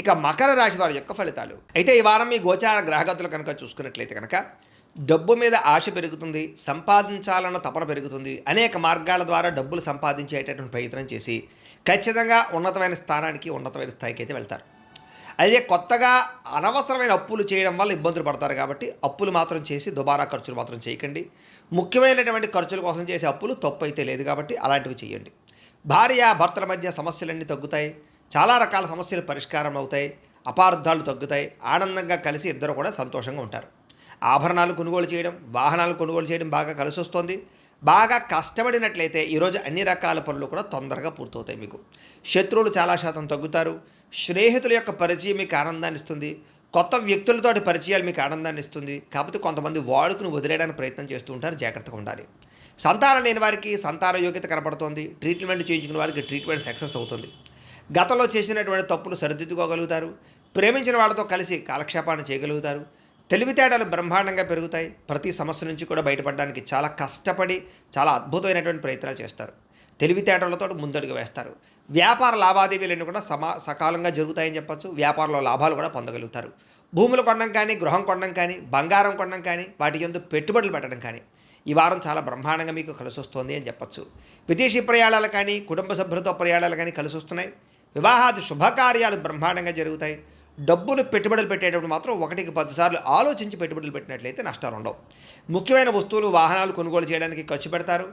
ఇక మకర రాశి వారి యొక్క ఫలితాలు అయితే ఈ వారం మీ గోచార గ్రహగతులు కనుక చూసుకున్నట్లయితే కనుక డబ్బు మీద ఆశ పెరుగుతుంది, సంపాదించాలన్న తపన పెరుగుతుంది. అనేక మార్గాల ద్వారా డబ్బులు సంపాదించేటటువంటి ప్రయత్నం చేసి ఖచ్చితంగా ఉన్నతమైన స్థానానికి, ఉన్నతమైన స్థాయికి అయితే వెళ్తారు. అయితే కొత్తగా అనవసరమైన అప్పులు చేయడం వల్ల ఇబ్బందులు పడతారు కాబట్టి అప్పులు మాత్రం చేసి దుబారా ఖర్చులు మాత్రం చేయకండి. ముఖ్యమైనటువంటి ఖర్చుల కోసం చేసే అప్పులు తప్పు అయితే లేదు కాబట్టి అలాంటివి చేయండి. భార్య భర్తల మధ్య సమస్యలన్నీ తగ్గుతాయి, చాలా రకాల సమస్యలు పరిష్కారం అవుతాయి, అపార్థాలు తగ్గుతాయి, ఆనందంగా కలిసి ఇద్దరు కూడా సంతోషంగా ఉంటారు. ఆభరణాలు కొనుగోలు చేయడం, వాహనాలు కొనుగోలు చేయడం బాగా కలిసి వస్తుంది. బాగా కష్టపడినట్లయితే ఈరోజు అన్ని రకాల పనులు కూడా తొందరగా పూర్తవుతాయి. మీకు శత్రువులు చాలా శాతం తగ్గుతారు. స్నేహితుల యొక్క పరిచయం మీకు ఆనందాన్ని ఇస్తుంది. కొత్త వ్యక్తులతోటి పరిచయాలు మీకు ఆనందాన్ని ఇస్తుంది. కాకపోతే కొంతమంది వాడుకుని వదిలేయడానికి ప్రయత్నం చేస్తూ ఉంటారు, జాగ్రత్తగా ఉండాలి. సంతానం లేని వారికి సంతాన యోగ్యత కనపడుతోంది. ట్రీట్మెంట్ చేయించుకున్న వారికి ట్రీట్మెంట్ సక్సెస్ అవుతుంది. గతంలో చేసినటువంటి తప్పులు సరిదిద్దుకోగలుగుతారు. ప్రేమించిన వాళ్ళతో కలిసి కాలక్షేపాన్ని చేయగలుగుతారు. తెలివితేటలు బ్రహ్మాండంగా పెరుగుతాయి. ప్రతి సమస్య నుంచి కూడా బయటపడడానికి చాలా కష్టపడి చాలా అద్భుతమైనటువంటి ప్రయత్నాలు చేస్తారు. తెలివితేటలతో ముందడుగు వేస్తారు. వ్యాపార లావాదేవీలన్నీ కూడా సకాలంగా జరుగుతాయని చెప్పచ్చు. వ్యాపారంలో లాభాలు కూడా పొందగలుగుతారు. భూములు కొనడం కానీ, గృహం కొనడం కానీ, బంగారం కొనడం కానీ, వాటి యందు పెట్టుబడులు పెట్టడం కానీ ఈ వారం చాలా బ్రహ్మాండంగా మీకు కలిసి వస్తుంది అని చెప్పచ్చు. విదేశీ ప్రయాణాలు కానీ, కుటుంబ సభ్యులతో ప్రయాణాలు కానీ కలిసి వస్తున్నాయి. వివాహాది శుభకార్యాలు బ్రహ్మాండంగా జరుగుతాయి. డబ్బులు పెట్టుబడులు పెట్టేటప్పుడు మాత్రం 1కి 10 సార్లు ఆలోచించి పెట్టుబడులు పెట్టినట్లయితే నష్టాలు ఉండవు. ముఖ్యమైన వస్తువులు, వాహనాలు కొనుగోలు చేయడానికి ఖర్చు పెడతారు.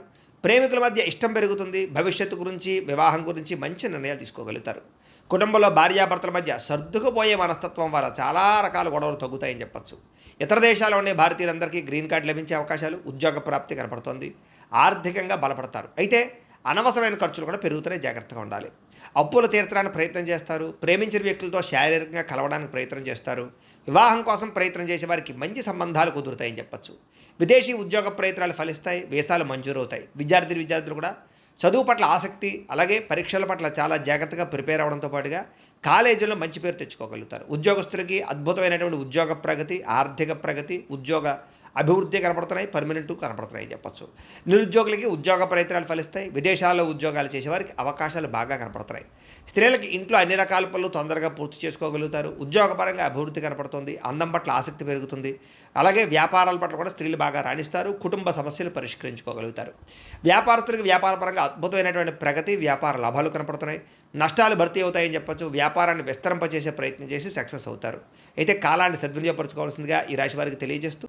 ప్రేమికుల మధ్య ఇష్టం పెరుగుతుంది. భవిష్యత్తు గురించి, వివాహం గురించి మంచి నిర్ణయాలు తీసుకోగలుగుతారు. కుటుంబంలో భార్యాభర్తల మధ్య సర్దుకుపోయే మనస్తత్వం వల్ల చాలా రకాల గొడవలు తగ్గుతాయని చెప్పచ్చు. ఇతర దేశాల్లో ఉండే భారతీయులందరికీ గ్రీన్ కార్డు లభించే అవకాశాలు, ఉద్యోగ ప్రాప్తి కనపడుతోంది. ఆర్థికంగా బలపడతారు. అయితే అనవసరమైన ఖర్చులు కూడా పెరుగుతూనే జాగ్రత్తగా ఉండాలి. అప్పులు తీర్చడానికి ప్రయత్నం చేస్తారు. ప్రేమించిన వ్యక్తులతో శారీరకంగా కలవడానికి ప్రయత్నం చేస్తారు. వివాహం కోసం ప్రయత్నం చేసే వారికి మంచి సంబంధాలు కుదురుతాయని చెప్పచ్చు. విదేశీ ఉద్యోగ ప్రయత్నాలు ఫలిస్తాయి. వీసాలు మంజూరవుతాయి. విద్యార్థులు కూడా చదువు పట్ల ఆసక్తి, అలాగే పరీక్షల పట్ల చాలా జాగ్రత్తగా ప్రిపేర్ అవ్వడంతో పాటుగా కాలేజీలో మంచి పేరు తెచ్చుకోగలుగుతారు. ఉద్యోగస్తులకి అద్భుతమైనటువంటి ఉద్యోగ ప్రగతి, ఆర్థిక ప్రగతి, ఉద్యోగ అభివృద్ధి కనపడుతున్నాయి. పర్మనెంట్ కనపడుతున్నాయి చెప్పచ్చు. నిరుద్యోగులకి ఉద్యోగ ప్రయత్నాలు ఫలిస్తాయి. విదేశాల్లో ఉద్యోగాలు చేసేవారికి అవకాశాలు బాగా కనపడుతున్నాయి. స్త్రీలకి ఇంట్లో అన్ని రకాల పనులు తొందరగా పూర్తి చేసుకోగలుగుతారు. ఉద్యోగపరంగా అభివృద్ధి కనపడుతుంది. అందం పట్ల ఆసక్తి పెరుగుతుంది. అలాగే వ్యాపారాల పట్ల కూడా స్త్రీలు బాగా రాణిస్తారు. కుటుంబ సమస్యలు పరిష్కరించుకోగలుగుతారు. వ్యాపారస్తులకి వ్యాపారపరంగా అద్భుతమైనటువంటి ప్రగతి, వ్యాపార లాభాలు కనపడుతున్నాయి. నష్టాలు భర్తీ అవుతాయని చెప్పచ్చు. వ్యాపారాన్ని విస్తరింపచేసే ప్రయత్నం చేసి సక్సెస్ అవుతారు. అయితే కాలాన్ని సద్వినియోగపరచుకోవాల్సిందిగా ఈ రాశి వారికి తెలియజేస్తూ